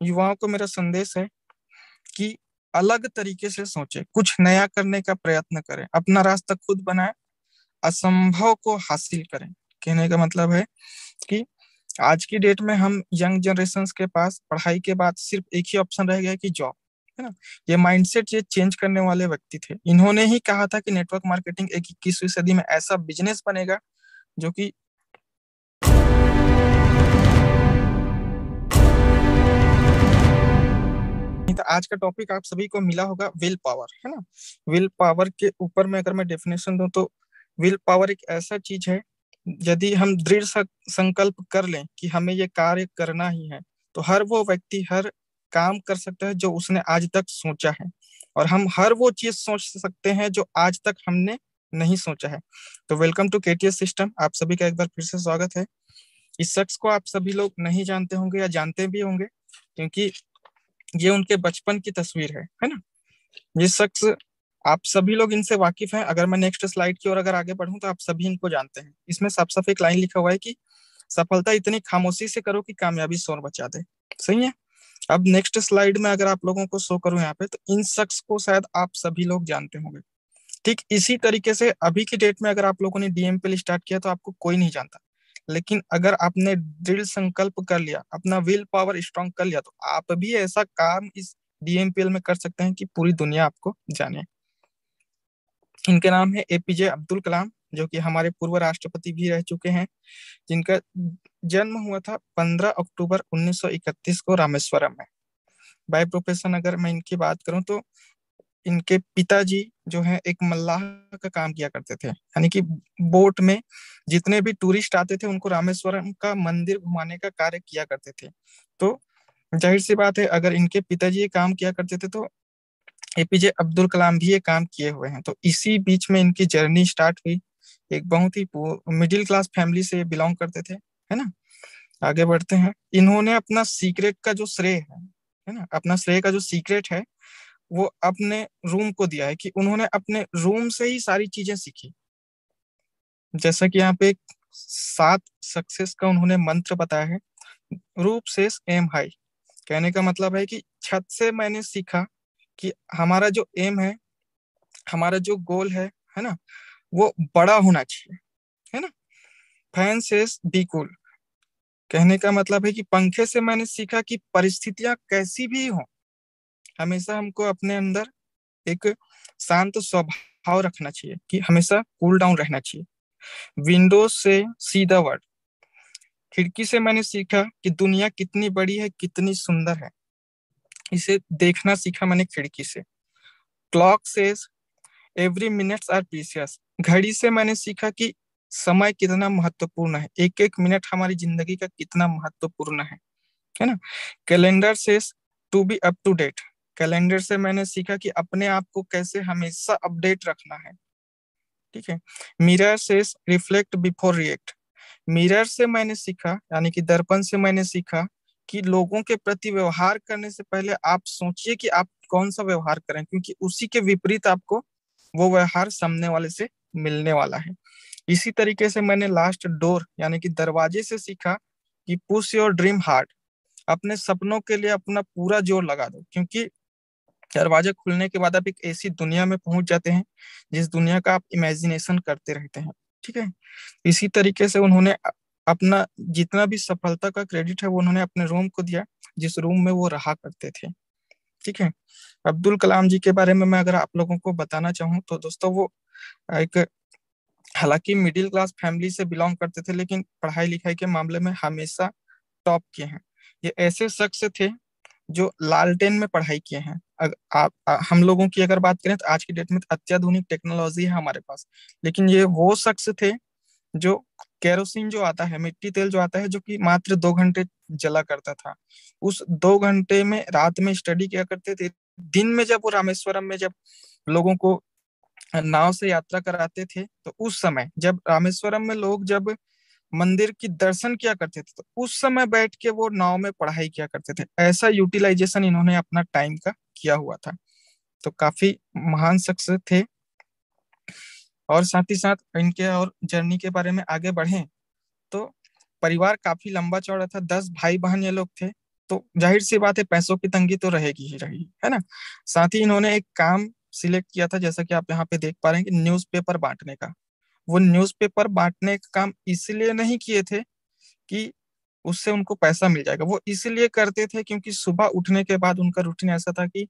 युवाओं को मेरा संदेश है कि अलग तरीके से सोचे, कुछ नया करने का प्रयत्न करें, अपना रास्ता खुद बनाए, असंभव को हासिल करें। कहने का मतलब है कि आज की डेट में हम यंग जनरेशन के पास पढ़ाई के बाद सिर्फ एक ही ऑप्शन रह गया कि जॉब, है ना। ये माइंडसेट ये चेंज करने वाले व्यक्ति थे। इन्होंने ही कहा था कि नेटवर्क मार्केटिंग 21वीं सदी में ऐसा बिजनेस बनेगा जो कि तो आज का टॉपिक आप सभी को मिला होगा, विल पावर, है ना। विल पावर के ऊपर में अगर मैं डेफिनेशन दूं तो विल पावर एक ऐसा चीज है, यदि हम दृढ़ संकल्प कर लें कि हमें ये कार्य करना ही है, तो हर वो व्यक्ति हर काम कर सकता है जो उसने आज तक सोचा है, और हम हर वो चीज सोच सकते हैं जो आज तक हमने नहीं सोचा है। तो वेलकम टू केटीएस सिस्टम, आप सभी का एक बार फिर से स्वागत है। इस शख्स को आप सभी लोग नहीं जानते होंगे या जानते भी होंगे, क्योंकि ये उनके बचपन की तस्वीर है ना। ये शख्स, आप सभी लोग इनसे वाकिफ हैं। अगर मैं नेक्स्ट स्लाइड की ओर अगर आगे बढ़ूं तो आप सभी इनको जानते हैं। इसमें साफ साफ एक लाइन लिखा हुआ है कि सफलता इतनी खामोशी से करो कि कामयाबी शोर बचा दे। सही है। अब नेक्स्ट स्लाइड में अगर आप लोगों को शो करूं यहाँ पे, तो इन शख्स को शायद आप सभी लोग जानते होंगे। ठीक इसी तरीके से अभी की डेट में अगर आप लोगों ने डीएमपीएल स्टार्ट किया तो आपको कोई नहीं जानता, लेकिन अगर आपने दृढ़ संकल्प कर लिया, अपना विल पावर स्ट्रांग कर लिया, तो आप भी ऐसा काम इस डीएमपीएल में कर सकते हैं कि पूरी दुनिया आपको जाने। इनके नाम है एपीजे अब्दुल कलाम, जो कि हमारे पूर्व राष्ट्रपति भी रह चुके हैं, जिनका जन्म हुआ था 15 अक्टूबर 1931 को रामेश्वरम में। बाय प्रोफेशन अगर मैं इनकी बात करूं तो इनके पिताजी जो है एक मल्लाह का काम किया करते थे, यानी कि बोट में जितने भी टूरिस्ट आते थे उनको रामेश्वरम का मंदिर घुमाने का कार्य किया करते थे। तो जाहिर सी बात है, अगर इनके पिताजी ये काम किया करते थे तो एपीजे अब्दुल कलाम भी ये काम किए हुए हैं। तो इसी बीच में इनकी जर्नी स्टार्ट हुई। एक बहुत ही मिडिल क्लास फैमिली से बिलोंग करते थे, है ना। आगे बढ़ते हैं। इन्होंने अपना सीक्रेट का जो श्रेय है ना, अपना श्रेय का जो सीक्रेट है वो अपने रूम को दिया है, कि उन्होंने अपने रूम से ही सारी चीजें सीखी। जैसा कि यहाँ पे 7 सक्सेस का उन्होंने मंत्र बताया है। रूप से एम हाई, कहने का मतलब है कि छत से मैंने सीखा कि हमारा जो एम है, हमारा जो गोल है ना, वो बड़ा होना चाहिए, है ना। फैन से बी कूल, कहने का मतलब है कि पंखे से मैंने सीखा कि परिस्थितियां कैसी भी हो, हमेशा हमको अपने अंदर एक शांत स्वभाव रखना चाहिए, कि हमेशा कूल डाउन रहना चाहिए। विंडोज से सी द वर्ल्ड, खिड़की से मैंने सीखा कि दुनिया कितनी बड़ी है, कितनी सुंदर है, इसे देखना सीखा मैंने खिड़की से। क्लॉक से एवरी मिनट्स आर प्रीसियस, घड़ी से मैंने सीखा कि समय कितना महत्वपूर्ण है, एक एक मिनट हमारी जिंदगी का कितना महत्वपूर्ण है ना। कैलेंडर से to be up to date, calendar से मैंने सीखा कि अपने आप को कैसे हमेशा अपडेट रखना है। ठीक है। मिरर से रिफ्लेक्ट बिफोर रिएक्ट, मिरर से मैंने सीखा, यानी कि दर्पण से मैंने सीखा कि लोगों के प्रति व्यवहार करने से पहले आप सोचिए कि आप कौन सा व्यवहार करें, क्योंकि उसी के विपरीत आपको वो व्यवहार सामने वाले से मिलने वाला है। इसी तरीके से मैंने लास्ट डोर, यानी कि दरवाजे से सीखा कि पुश योर ड्रीम हार्ड, अपने सपनों के लिए अपना पूरा जोर लगा दो, क्योंकि दरवाजा खुलने के बाद आप एक ऐसी दुनिया में पहुंच जाते हैं जिस दुनिया का आप इमेजिनेशन करते रहते हैं। ठीक है। इसी तरीके से उन्होंने अपना जितना भी सफलता का क्रेडिट है वो उन्होंने अपने रूम को दिया, जिस रूम में वो रहा करते थे। ठीक है। अब्दुल कलाम जी के बारे में मैं अगर आप लोगों को बताना चाहूँ तो दोस्तों, वो एक, हालांकि मिडिल क्लास फैमिली से बिलोंग करते थे, लेकिन पढ़ाई लिखाई के मामले में हमेशा टॉप किए हैं। ये ऐसे शख्स थे जो लालटेन में पढ़ाई किए हैं। हम लोगों की अगर बात करें तो आज की डेट में अत्याधुनिक टेक्नोलॉजी है हमारे पास, लेकिन ये वो शख्स थे जो केरोसिन जो आता है, मिट्टी तेल जो आता है, जो कि मात्र 2 घंटे जला करता था, उस 2 घंटे में रात में स्टडी किया करते थे। दिन में जब वो रामेश्वरम में जब लोगों को नाव से यात्रा कराते थे, तो उस समय जब रामेश्वरम में लोग जब मंदिर की दर्शन किया करते थे, तो उस समय बैठ के वो नाव में पढ़ाई किया करते थे। ऐसा यूटिलाइजेशन इन्होंने अपना टाइम का किया हुआ था। तो काफी महान शख्स थे। और साथ ही साथ इनके और जर्नी के बारे में आगे बढ़े तो परिवार काफी लंबा चौड़ा था, 10 भाई बहन ये लोग थे। तो जाहिर सी बात है पैसों की तंगी तो रहेगी ही रहेगी, है ना। साथ ही इन्होंने एक काम सिलेक्ट किया था, जैसा कि आप यहाँ पे देख पा रहे हैं, कि न्यूज़पेपर बांटने का। वो न्यूज़पेपर बांटने का काम इसलिए नहीं किए थे कि उससे उनको पैसा मिल जाएगा, वो इसलिए करते थे क्योंकि सुबह उठने के बाद उनका रूटीन ऐसा था कि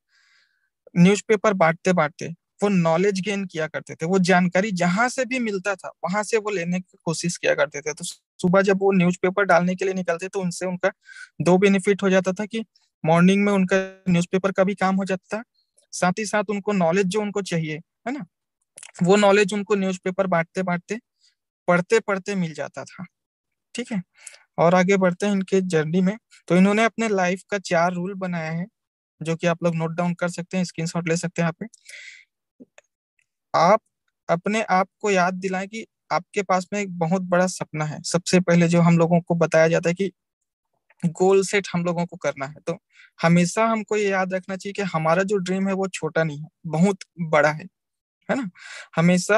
न्यूज़पेपर बांटते बांटते वो नॉलेज गेन किया करते थे। वो जानकारी जहां से भी मिलता था वहां से वो लेने की कोशिश किया करते थे। तो सुबह जब वो न्यूज़पेपर डालने के लिए निकलते तो उनसे उनका दो बेनिफिट हो जाता था कि मॉर्निंग में उनका न्यूज़पेपर का भी काम हो जाता था, साथ ही साथ उनको नॉलेज जो उनको चाहिए, है ना, वो नॉलेज उनको न्यूज़पेपर बांटते बांटते पढ़ते पढ़ते मिल जाता था। ठीक है, और आगे बढ़ते हैं इनके जर्नी में। तो इन्होंने अपने लाइफ का 4 रूल बनाया है, जो कि आप लोग नोट डाउन कर सकते हैं, स्क्रीनशॉट ले सकते हैं यहाँ पे। आप अपने आप को याद दिलाएं कि आपके पास में एक बहुत बड़ा सपना है। सबसे पहले जो हम लोगों को बताया जाता है कि गोल सेट हम लोगों को करना है, तो हमेशा हमको ये याद रखना चाहिए कि हमारा जो ड्रीम है वो छोटा नहीं है, बहुत बड़ा है ना। हमेशा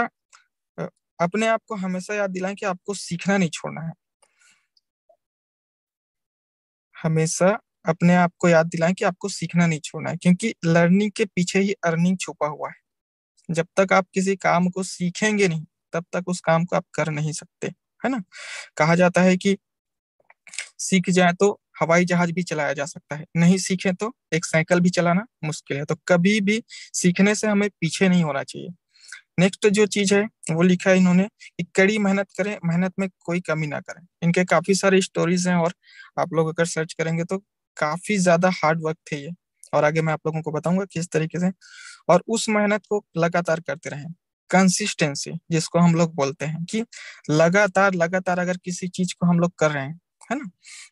अ, अपने आप को हमेशा याद दिलाएं कि आपको सीखना नहीं छोड़ना है। हमेशा अपने आप को याद दिलाएं कि आपको सीखना नहीं छोड़ना है, क्योंकि लर्निंग के पीछे ही अर्निंग छुपा हुआ है। जब तक आप किसी काम को सीखेंगे नहीं, तब तक उस काम को आप कर नहीं सकते, है ना। कहा जाता है कि सीख जाए तो हवाई जहाज भी चलाया जा सकता है, नहीं सीखे तो एक साइकिल भी चलाना मुश्किल है। तो कभी भी सीखने से हमें पीछे नहीं होना चाहिए। नेक्स्ट जो चीज है वो लिखा है इन्होंने कि कड़ी मेहनत करें, मेहनत में कोई कमी ना करें। इनके काफी सारे स्टोरीज हैं, और आप लोग अगर सर्च करेंगे तो काफी ज्यादा हार्ड वर्क थे ये, और आगे मैं आप लोगों को बताऊंगा किस तरीके से। और उस मेहनत को लगातार करते रहें, कंसिस्टेंसी जिसको हम लोग बोलते हैं, कि लगातार लगातार अगर किसी चीज को हम लोग कर रहे हैं, है ना,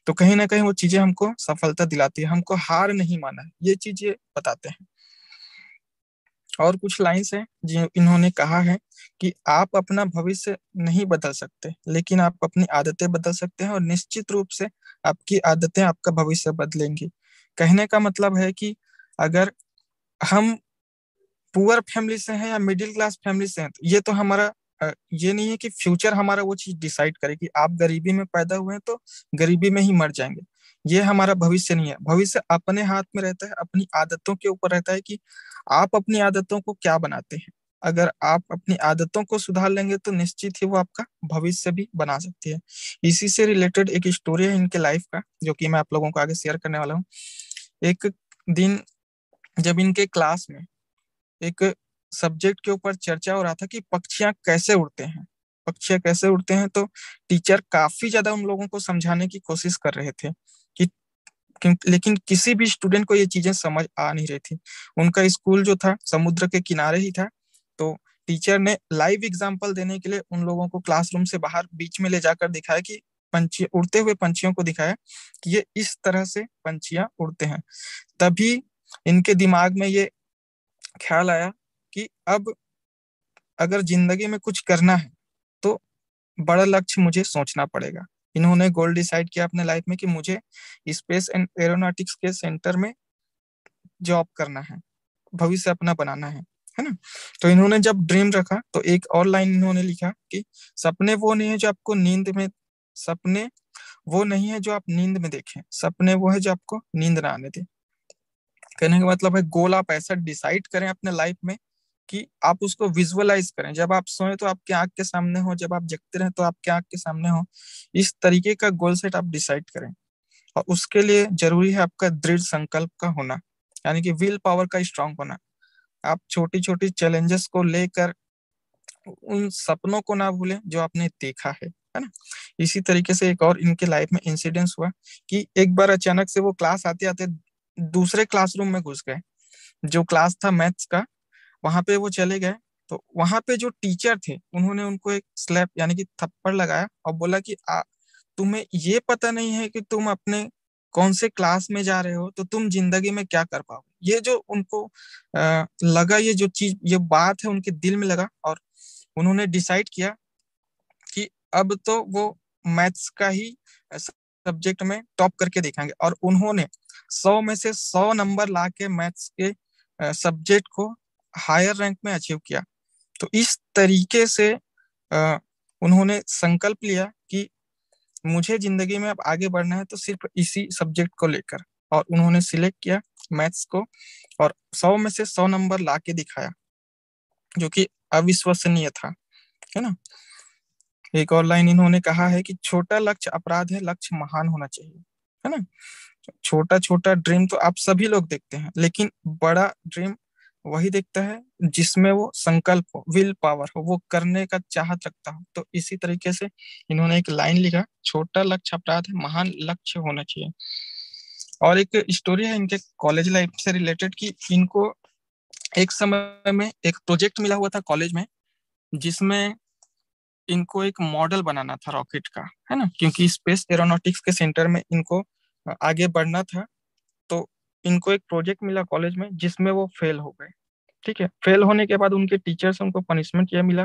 तो ना कहीं वो चीजें हमको सफलता दिलाती है। हमको हार नहीं माना है, ये चीज ये बताते हैं। और कुछ लाइंस हैं जो इन्होंने कहा है कि आप अपना भविष्य नहीं बदल सकते, लेकिन आप अपनी आदतें बदल सकते हैं, और निश्चित रूप से आपकी आदतें आपका भविष्य बदलेंगी। कहने का मतलब है कि अगर हम पुअर फैमिली से हैं या मिडिल क्लास फैमिली से हैं, तो ये तो हमारा ये नहीं है कि फ्यूचर हमारा वो चीज डिसाइड करे कि आप गरीबी में पैदा हुए हैं तो गरीबी में ही मर जाएंगे। ये हमारा भविष्य नहीं है। भविष्य अपने हाथ में रहता है, अपनी आदतों के ऊपर रहता है कि आप अपनी आदतों को क्या बनाते हैं। अगर आप अपनी आदतों को सुधार लेंगे तो निश्चित ही वो आपका भविष्य भी बना सकती है। इसी से रिलेटेड एक स्टोरी है इनके लाइफ का, जो कि मैं आप लोगों को आगे शेयर करने वाला हूँ। एक दिन जब इनके क्लास में एक सब्जेक्ट के ऊपर चर्चा हो रहा था कि पक्षियां कैसे उड़ते हैं, पक्षियां कैसे उड़ते हैं, तो टीचर काफी ज्यादा उन लोगों को समझाने की कोशिश कर रहे थे कि लेकिन किसी भी स्टूडेंट को ये चीजें समझ आ नहीं रही थी। उनका स्कूल जो था समुद्र के किनारे ही था, तो टीचर ने लाइव एग्जाम्पल देने के लिए उन लोगों को क्लासरूम से बाहर बीच में ले जाकर दिखाया कि पंछी उड़ते हुए पंछियों को दिखाया कि ये इस तरह से पंछियां उड़ते हैं। तभी इनके दिमाग में ये ख्याल आया कि अब अगर जिंदगी में कुछ करना है तो बड़ा लक्ष्य मुझे सोचना पड़ेगा। इन्होंने गोल डिसाइड किया अपने लाइफ में कि मुझे स्पेस एंड एरोनॉटिक्स के सेंटर में जॉब करना है, भविष्य अपना बनाना है ना। तो इन्होंने जब ड्रीम रखा तो एक और लाइन इन्होंने लिखा कि सपने वो नहीं है जो आपको नींद में सपने वो नहीं है जो आप नींद में देखें, सपने वो है जो आपको नींद ना आने दे। कहने का मतलब है गोल आप ऐसा डिसाइड करें अपने लाइफ में कि आप उसको विजुअलाइज करें। जब आप सोए तो आपके आंख के सामने हो, जब आप जगते रहे तो आपके आंख के सामने हो। इस तरीके का गोल सेट आप डिसाइड करें, और उसके लिए जरूरी है आपका दृढ़ संकल्प का होना, यानी कि विल पावर का स्ट्रांग होना। आप छोटी छोटी चैलेंजेस को लेकर उन सपनों को ना भूलें जो आपने देखा है ना। इसी तरीके से एक और इनके लाइफ में इंसिडेंस हुआ कि एक बार अचानक से वो क्लास आते आते दूसरे क्लासरूम में घुस गए। जो क्लास था मैथ्स का, वहां पे वो चले गए। तो वहां पे जो टीचर थे उन्होंने उनको एक स्लैप यानी कि थप्पड़ लगाया और बोला कि तुम्हें ये पता नहीं है कि तुम अपने कौन से क्लास में जा रहे हो, तो तुम जिंदगी में क्या कर पाओगे। ये जो उनको लगा, ये जो चीज ये बात है उनके दिल में लगा, और उन्होंने डिसाइड किया कि अब तो वो मैथ्स का ही सब्जेक्ट में टॉप करके दिखाएंगे। और उन्होंने 100 में से 100 नंबर ला के मैथ्स के सब्जेक्ट को हायर रैंक में अचीव किया। तो इस तरीके से उन्होंने संकल्प लिया कि मुझे जिंदगी में अब आगे बढ़ना है तो सिर्फ इसी सब्जेक्ट को लेकर। और उन्होंने सिलेक्ट किया मैथ्स को और 100 में से 100 नंबर ला के दिखाया, जो कि अविश्वसनीय था, है ना। एक और लाइन इन्होंने कहा है कि छोटा लक्ष्य अपराध है, लक्ष्य महान होना चाहिए, है ना। छोटा छोटा ड्रीम तो आप सभी लोग देखते हैं, लेकिन बड़ा ड्रीम वही देखता है जिसमें वो संकल्प हो, विल पावर हो, वो करने का चाहत रखता हो। तो इसी तरीके से इन्होंने एक लाइन लिखा, छोटा लक्ष्य अपराध है, महान लक्ष्य होना चाहिए। और एक स्टोरी है इनके कॉलेज लाइफ से रिलेटेड कि इनको एक समय में एक प्रोजेक्ट मिला हुआ था कॉलेज में, जिसमें इनको एक मॉडल बनाना था रॉकेट का, है ना, क्योंकि स्पेस एरोनॉटिक्स के सेंटर में इनको आगे बढ़ना था। तो इनको एक प्रोजेक्ट मिला कॉलेज में जिसमें वो फेल हो गए। ठीक है, फेल होने के बाद उनके टीचर से उनको पनिशमेंट यह मिला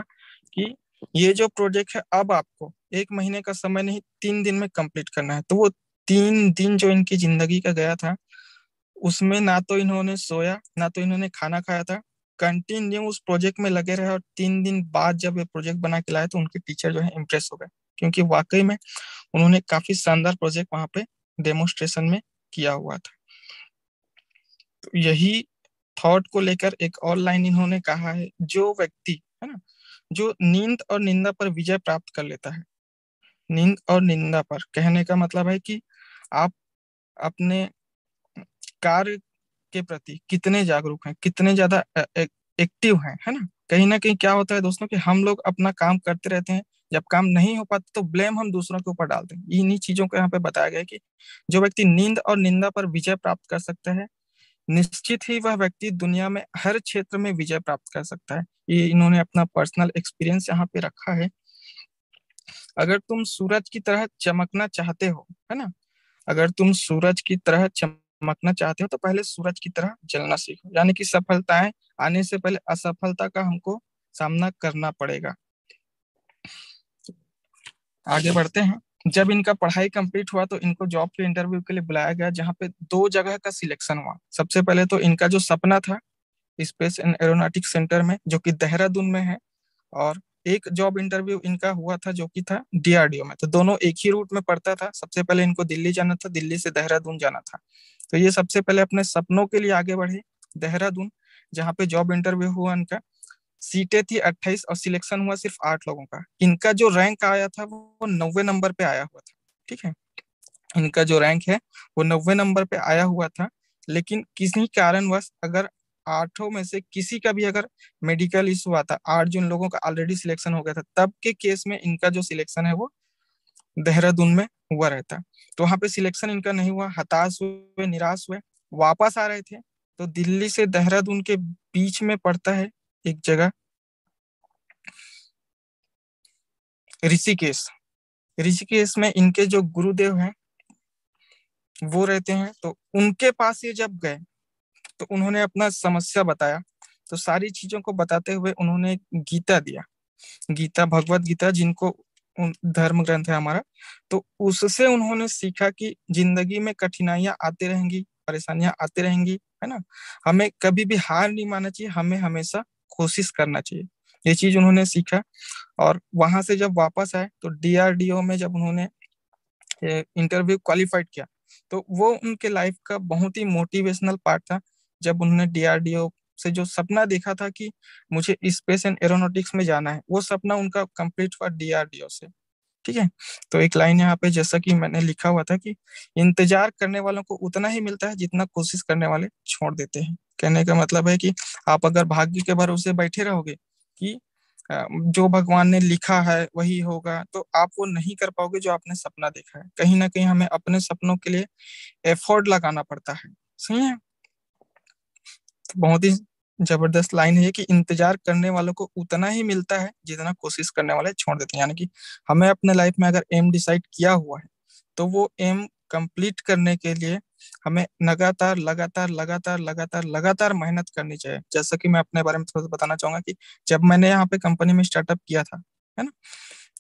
कि ये जो प्रोजेक्ट है अब आपको 1 महीने का समय नहीं 3 दिन में कंप्लीट करना है। तो वो 3 दिन जो इनकी जिंदगी का गया था, उसमें ना तो इन्होंने सोया ना तो इन्होंने खाना खाया था, कंटिन्यू उस प्रोजेक्ट में लगे रहे। और 3 दिन बाद जब ये प्रोजेक्ट बना के लाए तो उनके टीचर जो है इम्प्रेस हो गए, क्योंकि वाकई में उन्होंने काफी शानदार प्रोजेक्ट वहां पे डेमोन्स्ट्रेशन में किया हुआ था। तो यही थॉट को लेकर एक और लाइन इन्होंने कहा है, जो व्यक्ति, है ना, जो नींद और निंदा पर विजय प्राप्त कर लेता है। नींद और निंदा पर कहने का मतलब है कि आप अपने कार्य के प्रति कितने जागरूक हैं, कितने ज्यादा एक्टिव हैं, है ना कहीं क्या होता है दोस्तों कि हम लोग अपना काम करते रहते हैं, जब काम नहीं हो पाता तो ब्लेम हम दूसरों के ऊपर डालते हैं। इन्हीं चीजों को यहाँ पे बताया गया है कि जो व्यक्ति नींद और निंदा पर विजय प्राप्त कर सकता है, निश्चित ही वह व्यक्ति दुनिया में हर क्षेत्र में विजय प्राप्त कर सकता है। ये इन्होंने अपना पर्सनल एक्सपीरियंस यहाँ पे रखा है। अगर तुम सूरज की तरह चमकना चाहते हो, है ना, अगर तुम सूरज की तरह चमकना चाहते हो तो पहले सूरज की तरह जलना सीखो। यानी कि सफलताएं आने से पहले असफलता का हमको सामना करना पड़ेगा। आगे बढ़ते हैं। जब इनका पढ़ाई कंप्लीट हुआ तो इनको जॉब के इंटरव्यू के लिए बुलाया गया, जहाँ पे 2 जगह का सिलेक्शन हुआ। सबसे पहले तो इनका जो सपना था स्पेस एंड एरोनॉटिक्स सेंटर में, जो कि देहरादून में है, और एक जॉब इंटरव्यू इनका हुआ था जो कि था डीआरडीओ में। तो दोनों एक ही रूट में पड़ता था। सबसे पहले इनको दिल्ली जाना था, दिल्ली से देहरादून जाना था। तो ये सबसे पहले अपने सपनों के लिए आगे बढ़े देहरादून, जहाँ पे जॉब इंटरव्यू हुआ इनका। सीटें थी 28 और सिलेक्शन हुआ सिर्फ 8 लोगों का। इनका जो रैंक आया था वो 90 नंबर पे आया हुआ था। ठीक है, इनका जो रैंक है वो 90 नंबर पे आया हुआ था। लेकिन किसी कारणवश अगर 8 में से किसी का भी अगर मेडिकल इशू आता, 8 जिन लोगों का ऑलरेडी सिलेक्शन हो गया था, तब के केस में इनका जो सिलेक्शन है वो देहरादून में हुआ रहता। तो वहां पे सिलेक्शन इनका नहीं हुआ, हताश हुए, निराश हुए, वापस आ रहे थे। तो दिल्ली से देहरादून के बीच में पड़ता है एक जगह, ऋषिकेश। ऋषिकेश में इनके जो गुरुदेव हैं वो रहते हैं। तो उनके पास ये जब गए तो उन्होंने अपना समस्या बताया। तो सारी चीजों को बताते हुए उन्होंने गीता दिया, गीता, भगवत गीता, जिनको धर्म ग्रंथ है हमारा। तो उससे उन्होंने सीखा कि जिंदगी में कठिनाइयां आती रहेंगी, परेशानियां आती रहेंगी, है ना। हमें कभी भी हार नहीं मानना चाहिए, हमें हमेशा कोशिश करना चाहिए। ये चीज उन्होंने सीखा। और वहां से जब वापस आए तो डीआरडीओ में जब उन्होंने इंटरव्यू क्वालिफाइड किया, तो वो उनके लाइफ का बहुत ही मोटिवेशनल पार्ट था। जब उन्होंने डीआरडीओ से जो सपना देखा था कि मुझे स्पेस एंड एरोनॉटिक्स में जाना है, वो सपना उनका कंप्लीट हुआ डीआरडीओ से। ठीक है, तो एक लाइन यहाँ पे जैसा कि मैंने लिखा हुआ था कि इंतजार करने वालों को उतना ही मिलता है जितना कोशिश करने वाले छोड़ देते हैं। कहने का मतलब है कि आप अगर भाग्य के भरोसे बैठे रहोगे कि जो भगवान ने लिखा है वही होगा, तो आप वो नहीं कर पाओगे जो आपने सपना देखा है। कहीं ना कहीं हमें अपने सपनों के लिए एफर्ट लगाना पड़ता है। सही है। तो बहुत ही जबरदस्त लाइन है कि इंतजार करने वालों को उतना ही मिलता है जितना कोशिश करने वाले छोड़ देते हैं। यानी कि हमें अपने लाइफ में अगर एम डिसाइड किया हुआ है तो वो एम कंप्लीट करने के लिए हमें लगातार लगातार लगातार लगातार लगातार मेहनत करनी चाहिए। जैसा कि मैं अपने बारे में थोड़ा सा बताना चाहूंगा कि जब मैंने यहाँ पे कंपनी में स्टार्टअप किया था, है ना,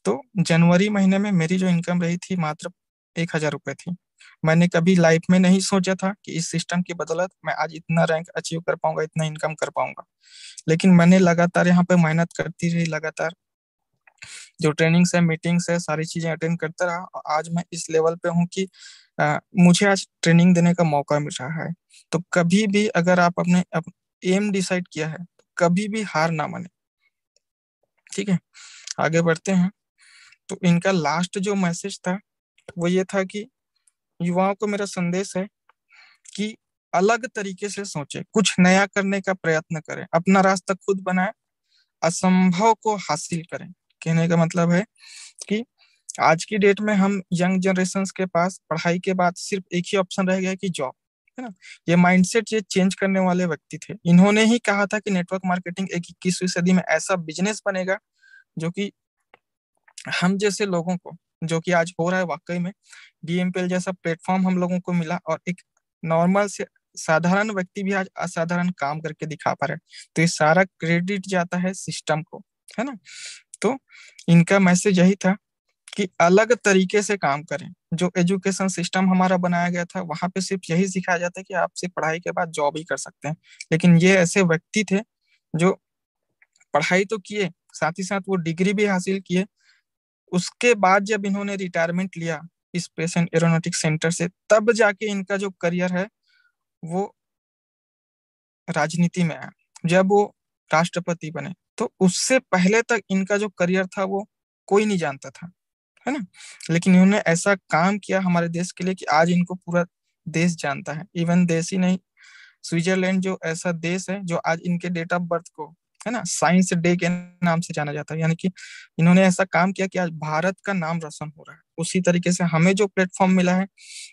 तो जनवरी महीने में मेरी जो इनकम रही थी मात्र 1,000 रुपए थी। मैंने कभी लाइफ में नहीं सोचा था कि इस सिस्टम की बदौलत मैं आज इतना रैंक अचीव कर पाऊंगा, इतना इनकम कर पाऊंगा। लेकिन मैंने लगातार यहाँ पे मेहनत करती रही, लगातार जो ट्रेनिंग्स है, मीटिंग्स है, सारी चीजें अटेंड करता रहा। और आज मैं इस लेवल पे हूँ कि मुझे आज ट्रेनिंग देने का मौका मिल रहा है। तो कभी भी अगर आप अपने एम डिसाइड किया है तो कभी भी हार ना माने। ठीक है, आगे बढ़ते हैं। तो इनका लास्ट जो मैसेज था वो ये था कि युवाओं को मेरा संदेश है कि अलग तरीके से सोचे, कुछ नया करने का प्रयत्न करें, अपना रास्ता खुद बनाए, असंभव को हासिल करें। कहने का मतलब है कि आज की डेट में हम यंग जनरेशन के पास पढ़ाई के बाद सिर्फ एक ही ऑप्शन रह गया है कि जॉब, है ना। ये माइंडसेट ये चेंज करने वाले व्यक्ति थे। इन्होंने ही कहा था कि नेटवर्क मार्केटिंग एक 21वीं सदी में ऐसा बिजनेस बनेगा जो कि हम जैसे लोगों को, जो कि आज हो रहा है वाकई में, डीएमपीएल जैसा प्लेटफॉर्म हम लोगों को मिला और एक नॉर्मल से साधारण व्यक्ति भी आज असाधारण काम करके दिखा पा रहे हैं। तो ये सारा क्रेडिट जाता है सिस्टम को, है ना। तो इनका मैसेज यही था कि अलग तरीके से काम करें। जो एजुकेशन सिस्टम हमारा बनाया गया था वहां पे सिर्फ यही सिखाया जाता है कि आप सिर्फ पढ़ाई के बाद जॉब ही कर सकते हैं, लेकिन ये ऐसे व्यक्ति थे जो पढ़ाई तो किए, साथ ही साथ वो डिग्री भी हासिल किए। उसके बाद जब इन्होंने रिटायरमेंट लिया स्पेस एंड एरोनॉटिक्स सेंटर से, तब जाके इनका जो करियर है वो राजनीति में आया, जब वो राष्ट्रपति बने। तो उससे पहले तक इनका जो करियर था वो कोई नहीं जानता था, है ना। लेकिन इन्होंने ऐसा काम किया हमारे देश के लिए कि आज इनको पूरा देश जानता है। इवन देश ही नहीं, स्विट्जरलैंड जो ऐसा देश है जो आज इनके डेट ऑफ बर्थ को, है ना, साइंस डे के नाम से जाना जाता है। यानी कि इन्होंने ऐसा काम किया कि आज भारत का नाम रोशन हो रहा है। उसी तरीके से हमें जो प्लेटफॉर्म मिला है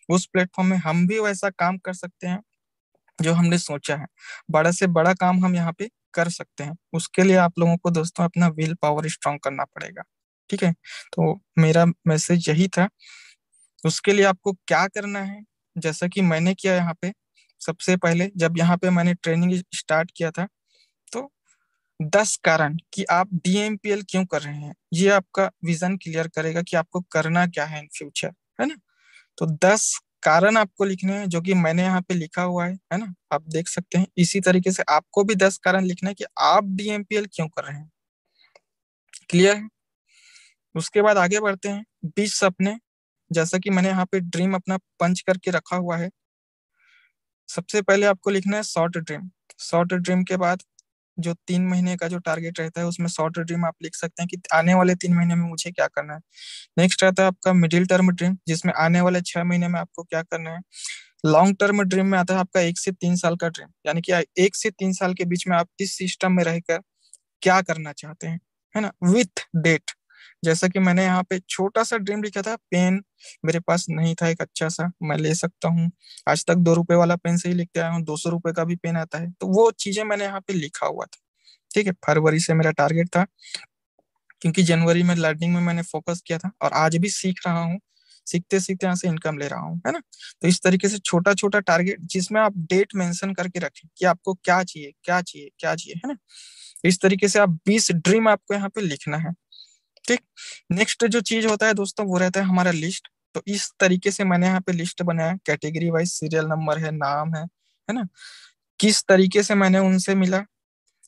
उस प्लेटफॉर्म में हम भी वैसा काम कर सकते हैं जो हमने सोचा है। बड़ा से बड़ा काम हम यहाँ पे कर सकते हैं। उसके लिए आप लोगों को दोस्तों अपना विल पावर स्ट्रांग करना पड़ेगा। ठीक है, तो मेरा मैसेज यही था। उसके लिए आपको क्या करना है, जैसा कि मैंने किया यहाँ पे। सबसे पहले जब यहाँ पे मैंने ट्रेनिंग स्टार्ट किया था तो 10 कारण कि आप डीएमपीएल क्यों कर रहे हैं, ये आपका विजन क्लियर करेगा कि आपको करना क्या है इन फ्यूचर, है ना। तो 10 कारण आपको लिखने हैं, जो कि मैंने यहाँ पे लिखा हुआ है ना, आप देख सकते हैं। इसी तरीके से आपको भी 10 कारण लिखना है कि आप डीएमपीएल क्यों कर रहे हैं। क्लियर है। उसके बाद आगे बढ़ते हैं। 20 सपने, जैसा कि मैंने यहाँ पे ड्रीम अपना पंच करके रखा हुआ है। सबसे पहले आपको लिखना है शॉर्ट ड्रीम। शॉर्ट ड्रीम के बाद जो 3 महीने का जो टारगेट रहता है उसमें शॉर्ट ड्रीम आप लिख सकते हैं कि आने वाले 3 महीने में मुझे क्या करना है। नेक्स्ट रहता है आपका मिडिल टर्म ड्रीम, जिसमें आने वाले 6 महीने में आपको क्या करना है। लॉन्ग टर्म ड्रीम में आता है आपका 1 से 3 साल का ड्रीम, यानी कि 1 से 3 साल के बीच में आप इस सिस्टम में रहकर क्या करना चाहते हैं, है ना, विथ डेट। जैसा कि मैंने यहाँ पे छोटा सा ड्रीम लिखा था, पेन मेरे पास नहीं था एक अच्छा सा, मैं ले सकता हूँ। आज तक 2 रुपए वाला पेन से ही लिखते आया हूँ, 200 रुपए का भी पेन आता है। तो वो चीजें मैंने यहाँ पे लिखा हुआ था। ठीक है, फरवरी से मेरा टारगेट था, क्योंकि जनवरी में लर्निंग में मैंने फोकस किया था और आज भी सीख रहा हूँ। सीखते सीखते यहाँ से इनकम ले रहा हूँ, है ना। तो इस तरीके से छोटा छोटा टारगेट जिसमें आप डेट मेंशन करके रखें कि आपको क्या चाहिए क्या चाहिए क्या चाहिए, है ना। इस तरीके से आप 20 ड्रीम आपको यहाँ पे लिखना है। ठीक। नेक्स्ट जो चीज होता है दोस्तों वो रहता है हमारा लिस्ट। तो इस तरीके से मैंने यहाँ पे लिस्ट बनाया, कैटेगरी वाइज सीरियल नंबर है, नाम है ना, किस तरीके से मैंने उनसे मिला,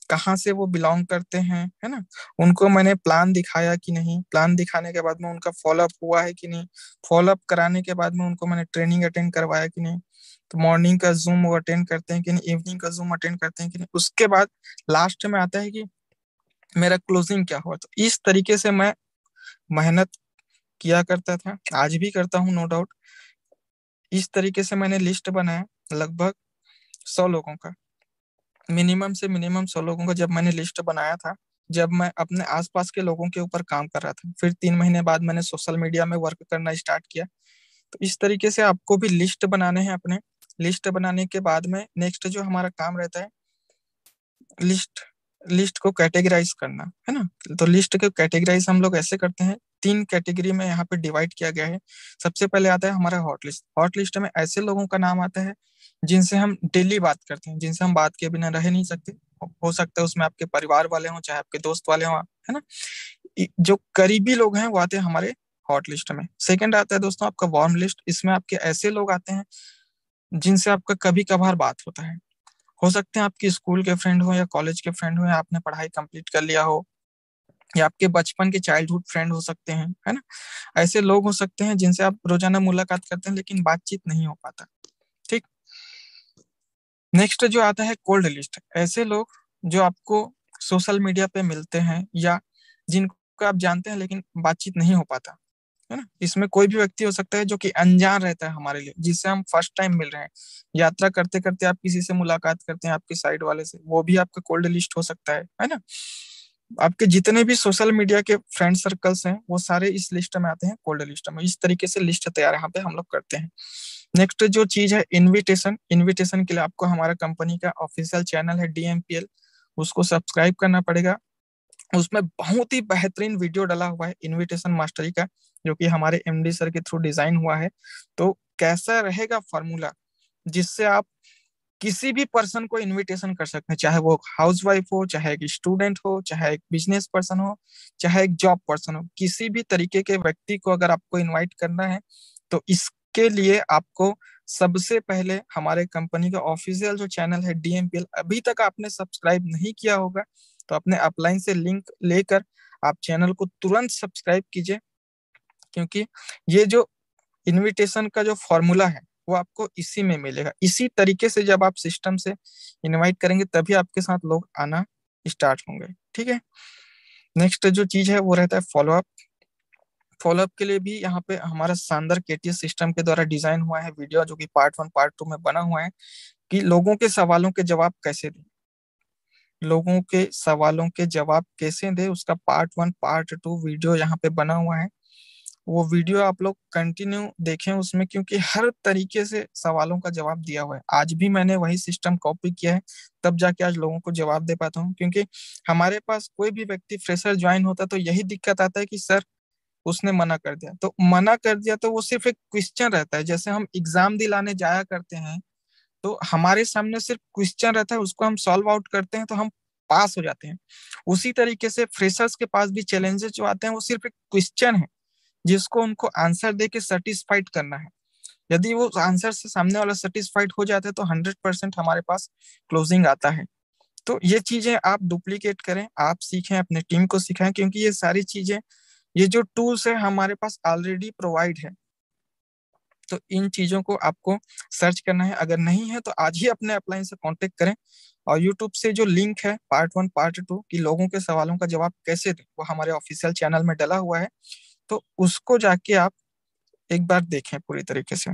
कहाँ से वो बिलोंग करते हैं, है ना। उनको मैंने प्लान दिखाया कि नहीं, प्लान दिखाने के बाद में उनका फॉलोअप हुआ है कि नहीं, फॉलोअप कराने के बाद में उनको मैंने ट्रेनिंग अटेंड करवाया कि नहीं। तो मॉर्निंग का जूम वो अटेंड करते हैं कि नहीं, इवनिंग का जूम अटेंड करते हैं कि नहीं। उसके बाद लास्ट में आता है कि मेरा क्लोजिंग क्या हुआ। तो इस तरीके से मैं मेहनत किया करता था, आज भी करता हूँ नो डाउट। इस तरीके से मैंने लिस्ट बनाया लगभग 100 लोगों का, मिनिमम से मिनिमम 100 लोगों का। जब मैंने लिस्ट बनाया था, जब मैं अपने आसपास के लोगों के ऊपर काम कर रहा था, फिर 3 महीने बाद मैंने सोशल मीडिया में वर्क करना स्टार्ट किया। तो इस तरीके से आपको भी लिस्ट बनाने हैं अपने। लिस्ट बनाने के बाद में नेक्स्ट जो हमारा काम रहता है, लिस्ट लिस्ट को कैटेगराइज करना, है ना। तो लिस्ट को कैटेगराइज हम लोग ऐसे करते हैं, 3 कैटेगरी में यहाँ पे डिवाइड किया गया है। सबसे पहले आता है हमारा हॉट लिस्ट। हॉट लिस्ट में ऐसे लोगों का नाम आता है जिनसे हम डेली बात करते हैं, जिनसे हम बात के बिना रह नहीं सकते। हो सकता है उसमें आपके परिवार वाले हों चाहे आपके दोस्त वाले हों, है ना। जो करीबी लोग हैं वो आते हैं हमारे हॉट लिस्ट में। सेकंड आता है दोस्तों आपका वार्म लिस्ट। इसमें आपके ऐसे लोग आते हैं जिनसे आपका कभी कभार बात होता है। हो सकते हैं आपके स्कूल के फ्रेंड हो या कॉलेज के फ्रेंड हो या आपने पढ़ाई कंप्लीट कर लिया हो, या आपके बचपन के चाइल्डहुड फ्रेंड हो सकते हैं, है ना। ऐसे लोग हो सकते हैं जिनसे आप रोजाना मुलाकात करते हैं लेकिन बातचीत नहीं हो पाता। ठीक। नेक्स्ट जो आता है कोल्ड लिस्ट, ऐसे लोग जो आपको सोशल मीडिया पे मिलते हैं या जिनको आप जानते हैं लेकिन बातचीत नहीं हो पाता, है ना। इसमें कोई भी व्यक्ति हो सकता है जो कि अनजान रहता है हमारे लिए, जिससे हम फर्स्ट टाइम मिल रहे हैं। यात्रा करते करते आप किसी से मुलाकात करते हैं आपके साइड वाले से, वो भी आपका कोल्ड लिस्ट हो सकता है ना। आपके जितने भी सोशल मीडिया के फ्रेंड सर्कल्स हैं वो सारे इस लिस्ट में आते हैं, कोल्ड लिस्ट में। इस तरीके से लिस्ट तैयार यहाँ पे हम लोग करते हैं। नेक्स्ट जो चीज है इनविटेशन, इनविटेशन के लिए आपको हमारा कंपनी का ऑफिशियल चैनल है DMPL, उसको सब्सक्राइब करना पड़ेगा। उसमें बहुत ही बेहतरीन वीडियो डला हुआ है इनविटेशन मास्टरी का, जो कि हमारे MD सर के थ्रू डिजाइन हुआ है। तो कैसा रहेगा फॉर्मूला, जिससे आप किसी भी पर्सन को इनविटेशन कर सकते हैं, चाहे वो हाउसवाइफ हो, चाहे एक स्टूडेंट हो, चाहे एक बिजनेस पर्सन हो, चाहे एक जॉब पर्सन हो, किसी भी तरीके के व्यक्ति को अगर आपको इनवाइट करना है तो इसके लिए आपको सबसे पहले हमारे कंपनी का ऑफिशियल जो चैनल है DMPL, अभी तक आपने सब्सक्राइब नहीं किया होगा तो अपने अपलाइन से लिंक लेकर आप चैनल को तुरंत सब्सक्राइब कीजिए, क्योंकि ये जो इनविटेशन का जो फॉर्मूला है वो आपको इसी में मिलेगा। इसी तरीके से जब आप सिस्टम से इनवाइट करेंगे तभी आपके साथ लोग आना स्टार्ट होंगे। ठीक है। नेक्स्ट जो चीज है वो रहता है फॉलोअप। फॉलोअप के लिए भी यहाँ पे हमारा शानदार KTS सिस्टम के द्वारा डिजाइन हुआ है वीडियो, जो कि पार्ट 1 पार्ट 2 में बना हुआ है कि लोगों के सवालों के जवाब कैसे दें, लोगों के सवालों के जवाब कैसे दें, उसका पार्ट 1 पार्ट 2 वीडियो यहाँ पे बना हुआ है। वो वीडियो आप लोग कंटिन्यू देखें उसमें, क्योंकि हर तरीके से सवालों का जवाब दिया हुआ है। आज भी मैंने वही सिस्टम कॉपी किया है, तब जाके आज लोगों को जवाब दे पाता हूँ। क्योंकि हमारे पास कोई भी व्यक्ति फ्रेशर ज्वाइन होता है तो यही दिक्कत आता है कि सर उसने मना कर दिया, तो मना कर दिया तो वो सिर्फ एक क्वेश्चन रहता है। जैसे हम एग्जाम दिलाने जाया करते हैं तो हमारे सामने सिर्फ क्वेश्चन रहता है, उसको हम सॉल्व आउट करते हैं तो हम पास हो जाते हैं। उसी तरीके से फ्रेशर्स के पास भी चैलेंजेस जो आते हैं वो सिर्फ एक क्वेश्चन है जिसको उनको आंसर दे के सेटिस्फाइड करना है। यदि वो आंसर से सामने वाला सेटिस्फाइड हो जाता है तो 100% हमारे पास क्लोजिंग आता है। तो ये चीजें आप डुप्लीकेट करें, आप सीखें, अपने टीम को सिखाएं, क्योंकि ये सारी चीजें, ये जो टूल्स है हमारे पास ऑलरेडी प्रोवाइड है। तो इन चीजों को आपको सर्च करना है, अगर नहीं है तो आज ही अपने अपलाइन से कांटेक्ट करें। और यूट्यूब से जो लिंक है पार्ट 1 पार्ट 2 की लोगों के सवालों का जवाब कैसे दें, वो हमारे ऑफिशियल चैनल में डला हुआ है, तो उसको जाके आप एक बार देखें पूरी तरीके से।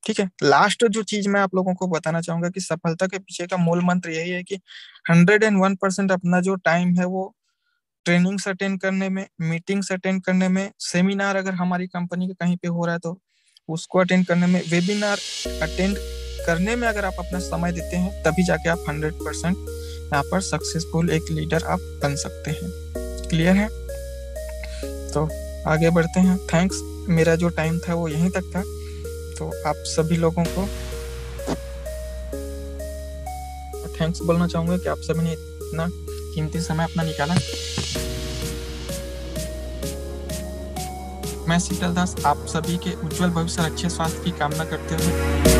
ठीक है। लास्ट जो चीज मैं आप लोगों को बताना चाहूंगा कि सफलता के पीछे का मूल मंत्र यही है कि 101% अपना जो टाइम है वो ट्रेनिंग्स अटेंड करने में, मीटिंग्स अटेंड करने में, सेमिनार अगर हमारी कंपनी के कहीं पे हो रहा है तो उसको अटेंड करने में, वेबिनार अटेंड करने में अगर आप अपना समय देते हैं तभी जाके आप 100% यहाँ पर सक्सेसफुल एक लीडर आप बन सकते हैं। क्लियर है? तो आगे बढ़ते हैं। थैंक्स, मेरा जो टाइम था वो यहीं तक था। तो आप सभी लोगों को थैंक्स बोलना चाहूंगा कि आप सभी ने इतना कीमती समय अपना निकाला। मैं शीतल दास आप सभी के उज्जवल भविष्य और अच्छे स्वास्थ्य की कामना करते हुए